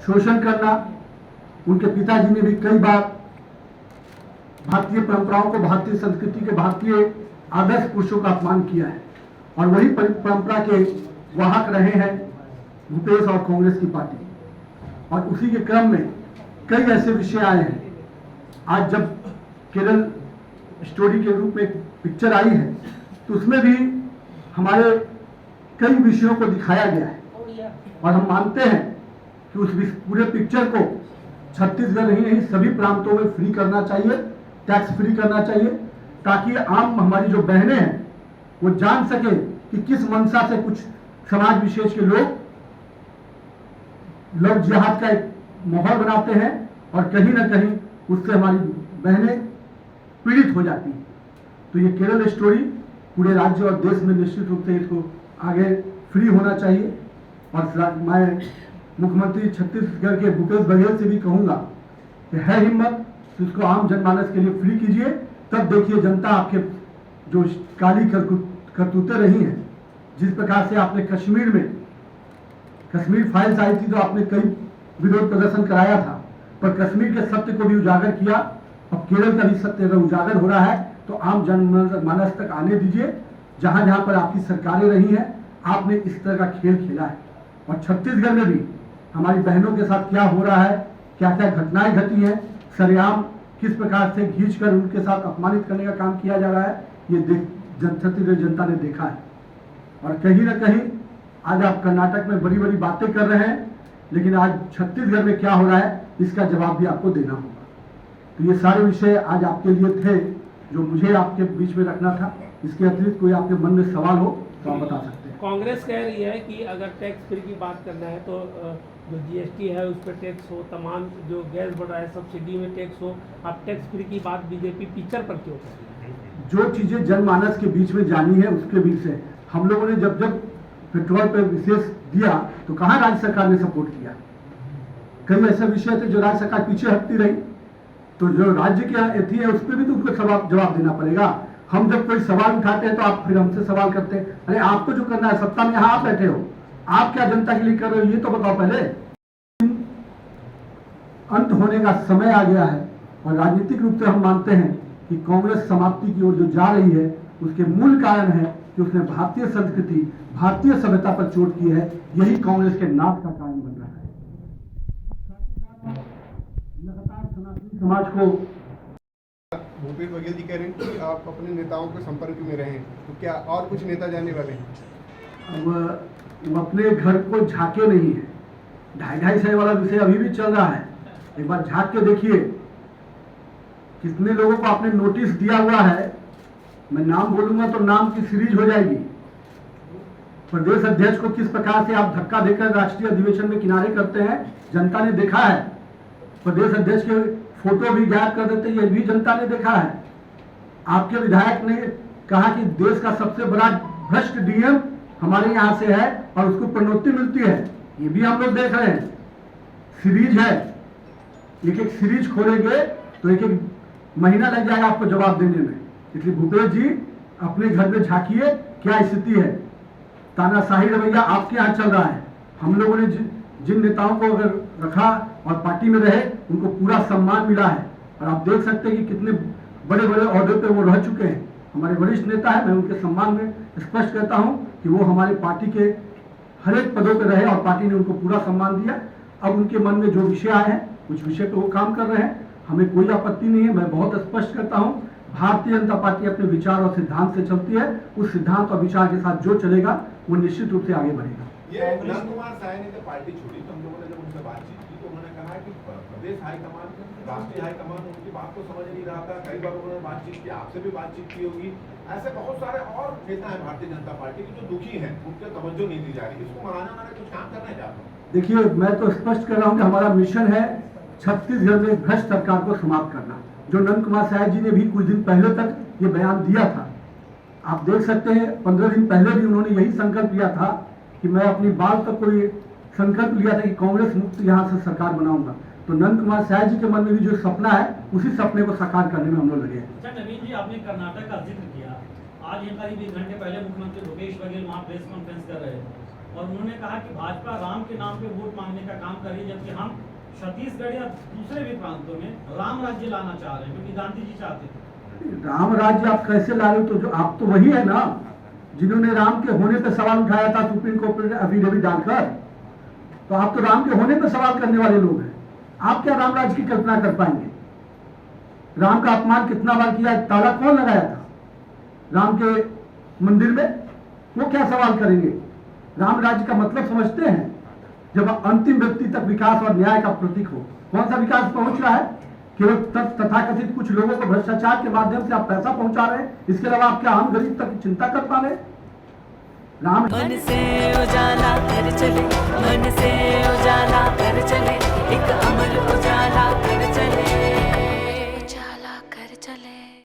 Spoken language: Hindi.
शोषण करना। उनके पिताजी ने भी कई बार भारतीय परंपराओं को, भारतीय संस्कृति के, भारतीय आदर्श पुरुषों का अपमान किया है और वही परंपरा के वाहक रहे हैं भूपेश और कांग्रेस की पार्टी। और उसी के क्रम में कई ऐसे विषय आए हैं। आज जब केरल स्टोरी के रूप में एक पिक्चर आई है तो उसमें भी हमारे कई विषयों को दिखाया गया है और हम मानते हैं कि उस पूरे पिक्चर को छत्तीसगढ़ ही नहीं सभी प्रांतों में फ्री करना चाहिए, टैक्स फ्री करना चाहिए, ताकि आम हमारी जो बहनें हैं वो जान सके कि किस मंशा से कुछ समाज विशेष के लोग लव जिहाद का एक माहौल बनाते हैं और कहीं ना कहीं उससे हमारी बहनें पीड़ित हो जाती हैं। तो ये केरल स्टोरी पूरे राज्य और देश में निश्चित रूप से इसको आगे फ्री होना चाहिए। और मैं मुख्यमंत्री छत्तीसगढ़ के भूपेश बघेल से भी कहूंगा कि है हिम्मत तो इसको आम जनमानस के लिए फ्री कीजिए, तब देखिए जनता आपके जो काली करतूतें रही हैं, जिस प्रकार से आपने कश्मीर में कश्मीर फाइल्स आई थी तो आपने कई विरोध प्रदर्शन कराया था, पर कश्मीर के सत्य को भी उजागर किया। अब केरल का भी सत्य अगर उजागर हो रहा है तो आम जनमानस तक आने दीजिए। जहां जहां पर आपकी सरकारें रही हैं आपने इस तरह का खेल खेला है और छत्तीसगढ़ में भी हमारी बहनों के साथ क्या हो रहा है, क्या क्या घटनाएं घटी हैं, सरेआम किस प्रकार से खींचकर उनके साथ अपमानित करने का काम किया जा रहा है, ये छत्तीसगढ़ जनता ने देखा है। और कहीं ना कहीं आज आप कर्नाटक में बड़ी बड़ी बातें कर रहे हैं, लेकिन आज छत्तीसगढ़ में क्या हो रहा है इसका जवाब भी आपको देना होगा। तो ये सारे विषय आज आपके लिए थे जो मुझे आपके बीच में रखना था। इसके अतिरिक्त कोई आपके मन में सवाल हो तो आप बता सकते हैं। कांग्रेस कह रही है कि अगर टैक्स फ्री की बात करना है तो जो जीएसटी है उस पर टैक्स हो, तमाम जो गैस बढ़ रहा है सब्सिडी में टैक्स हो। आप टैक्स फ्री की बात बीजेपी पिक्चर पर क्यों कर रही है? जो चीजें जनमानस के बीच में जानी है उसके बीच से हम लोगों ने जब जब पेट्रोल पर विशेष दिया तो कहाँ राज्य सरकार ने सपोर्ट किया। कई ऐसे विषय थे जो राज्य सरकार पीछे हटती रही, तो जो राज्य की थी है उस पर भी तो उसको जवाब देना पड़ेगा। हम जब कोई सवाल उठाते हैं तो आप फिर हमसे सवाल करते हैं, अरे आपको जो करना है सत्ता में यहाँ आप बैठे हो, आप क्या जनता के लिए कर रहे हो ये तो बताओ पहले। अंत होने का समय आ गया है और राजनीतिक रूप से हम मानते हैं कि कांग्रेस समाप्ति की ओर जो जा रही है उसके मूल कारण है कि उसने भारतीय संस्कृति, भारतीय सभ्यता पर चोट की है। यही कांग्रेस के नाश का कारण बन रहा है। लगातार सनातनी समाज को भूपेश बघेल जी कह रहे हैं कि आप अपने नेताओं के संपर्क में रहें, तो क्या और कुछ नेता जाने वाले हैं? अब वो अपने घर को झाके नहीं है। 2.5 वाला विषय अभी भी चल रहा है। एक बार झांक के देखिए कितने लोगों को आपने नोटिस दिया हुआ है। मैं नाम बोलूंगा तो नाम की सीरीज हो जाएगी। प्रदेश अध्यक्ष को किस प्रकार से आप धक्का देकर राष्ट्रीय अधिवेशन में किनारे करते हैं जनता ने देखा है। प्रदेश अध्यक्ष के फोटो भी गायब कर देते हैं, ये भी जनता ने देखा है। आपके विधायक ने कहा कि देश का सबसे बड़ा भ्रष्ट डीएम हमारे यहाँ से है और उसको प्रोन्नति मिलती है, ये भी हम लोग देख रहे हैं। सीरीज है, एक एक सीरीज खोलेंगे तो एक एक महीना लग जाएगा आपको जवाब देने में। इसलिए भूपेश जी अपने घर में झांकिए क्या स्थिति है। तानाशाही रवैया आपके यहाँ चल रहा है। हम लोगों ने जिन नेताओं को अगर रखा और पार्टी में रहे उनको पूरा सम्मान मिला है और आप देख सकते हैं कि कितने बड़े बड़े ओहदे पे वो रह चुके हैं। हमारे वरिष्ठ नेता है, मैं उनके सम्मान में स्पष्ट कहता हूं कि वो हमारे पार्टी के हर एक पदों पर रहे और पार्टी ने उनको पूरा सम्मान दिया। अब उनके मन में जो विषय आए हैं उस विषय पे वो काम कर रहे हैं, हमें कोई आपत्ति नहीं है। मैं बहुत स्पष्ट करता हूँ, भारतीय जनता पार्टी अपने विचार और सिद्धांत से चलती है। उस सिद्धांत और विचार के साथ जो चलेगा वो निश्चित रूप से आगे बढ़ेगा। ये नंद कुमार साय ने जब पार्टी छोड़ी तो हम लोगों ने जब उनसे बातचीत की तो उन्होंने कहा कि प्रदेश हाईकमान, राष्ट्रीय हाईकमान उनकी बात को समझ नहीं रहा था। कई बार उन्होंने बातचीत की, आपसे भी बातचीत की होगी। ऐसे बहुत सारे और नेता हैं भारतीय जनता पार्टी के जो दुखी हैं, उनके तवज्जो नहीं दी जा रही। इसको मनाने कुछ काम करना चाहता हूँ। देखिए, मैं तो स्पष्ट कर रहा हूँ कि हमारा मिशन है छत्तीसगढ़ में भ्रष्ट सरकार को समाप्त करना। जो नंद कुमार साय जी ने भी कुछ दिन पहले तक ये बयान दिया था, आप देख सकते हैं 15 दिन पहले भी उन्होंने यही संकल्प लिया था कि मैं अपनी बात तक कोई संकल्प लिया था कि कांग्रेस मुक्त यहाँ से सरकार बनाऊंगा। तो नंद कुमार साय जी के मन में भी जो सपना है उसी सपने को साकार करने में हम लोग लगे हैं। नवीन जी, आपने कर्नाटक का जिक्र किया। आज ये करीब 1 घंटे पहले मुख्यमंत्री भूपेश बघेल वहाँ प्रेस कॉन्फ्रेंस कर रहे हैं और उन्होंने कहा कि भाजपा राम के नाम पे वोट मांगने का काम कर रही है, जबकि हम छत्तीसगढ़ या दूसरे भी प्रांतों में राम राज्य लाना चाह रहे हैं, क्योंकि गांधी जी चाहते थे। राम राज्य आप कैसे ला रहे हो? तो जो आप तो वही है ना जिन्होंने राम के होने पे सवाल उठाया था सुप्रीम कोर्ट में एफिडेविट डालकर। तो आप तो राम के होने पे सवाल करने वाले लोग हैं। आप क्या राम राज्य की कल्पना कर पाएंगे? राम का अपमान कितना बार किया, ताला कौन लगाया था राम के मंदिर में? वो क्या सवाल करेंगे? राम राज्य का मतलब समझते हैं? जब अंतिम व्यक्ति तक विकास और न्याय का प्रतीक हो। कौन सा विकास पहुंच रहा है? केवल तथाकथित कुछ लोगों को भ्रष्टाचार के माध्यम से आप पैसा पहुंचा रहे हैं। इसके अलावा आप क्या आम गरीब तक चिंता कर पा रहे हैं? राम मन से उजाला कर चले, मन से उजाला कर चले, एक अमर उजाला